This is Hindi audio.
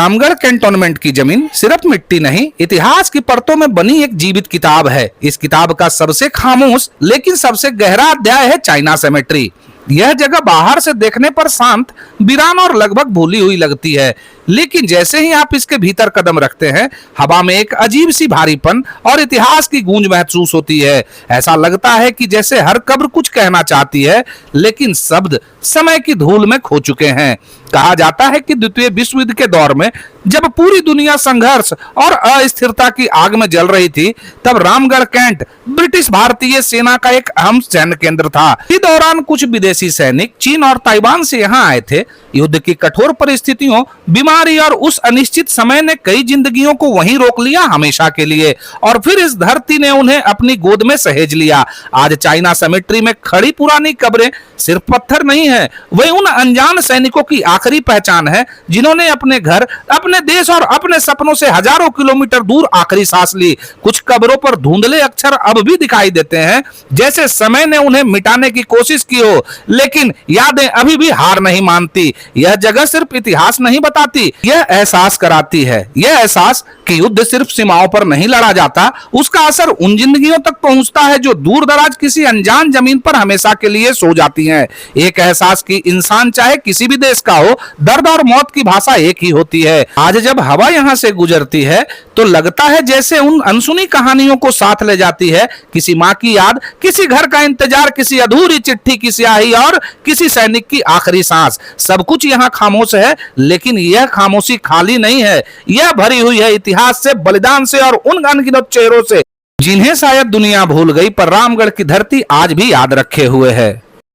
रामगढ़ कैंटोनमेंट की जमीन सिर्फ मिट्टी नहीं, इतिहास की परतों में बनी एक जीवित किताब है। इस किताब का सबसे खामोश लेकिन सबसे गहरा अध्याय है चाइना सेमेट्री। यह जगह बाहर से देखने पर शांत, वीरान और लगभग भूली हुई लगती है, लेकिन जैसे ही आप इसके भीतर कदम रखते हैं, हवा में एक अजीब सी भारीपन और इतिहास की गूंज महसूस होती है। ऐसा लगता है कि जैसे हर कब्र कुछ कहना चाहती है, लेकिन शब्द समय की धूल में खो चुके हैं। कहा जाता है कि द्वितीय विश्व युद्ध के दौर में जब पूरी दुनिया संघर्ष और अस्थिरता की आग में जल रही थी, तब रामगढ़ कैंट ब्रिटिश भारतीय सेना का एक अहम सैन्य केंद्र था। इस दौरान कुछ विदेशी सैनिक चीन और ताइवान से यहाँ आए थे। युद्ध की कठोर परिस्थितियों, बीमारी और उस अनिश्चित समय ने कई जिंदगियों को वहीं रोक लिया हमेशा के लिए, और फिर इस धरती ने उन्हें अपनी गोद में सहेज लिया। आज चाइना सेमेट्री में खड़ी पुरानी कब्रें सिर्फ पत्थर नहीं है, वे उन अनजान सैनिकों की आखिरी पहचान है जिन्होंने अपने घर, अपने देश और अपने सपनों से हजारों किलोमीटर दूर आखिरी सांस ली। कुछ कब्रों पर धुंधले अक्षर अब भी दिखाई देते हैं, जैसे समय ने उन्हें मिटाने की कोशिश की हो, लेकिन यादें अभी भी हार नहीं मानती। यह जगह सिर्फ इतिहास नहीं बताती, यह एहसास कराती है। यह एहसास कि युद्ध सिर्फ सीमाओं पर नहीं लड़ा जाता, उसका असर उन जिंदगियों तक पहुंचता है जो दूर दराज किसी अनजान जमीन पर हमेशा के लिए सो जाती हैं। एक एहसास कि इंसान चाहे किसी भी देश का हो, दर्द और मौत की भाषा एक ही होती है। आज जब हवा यहाँ से गुजरती है तो लगता है जैसे उन अनसुनी कहानियों को साथ ले जाती है। किसी माँ की याद, किसी घर का इंतजार, किसी अधूरी चिट्ठी की स्याही और किसी सैनिक की आखिरी सांस। सब कुछ यहाँ खामोश है, लेकिन यह खामोशी खाली नहीं है, यह भरी हुई है इतिहास से, बलिदान से और उन अनगिनत चेहरों से जिन्हें शायद दुनिया भूल गई, पर रामगढ़ की धरती आज भी याद रखे हुए है।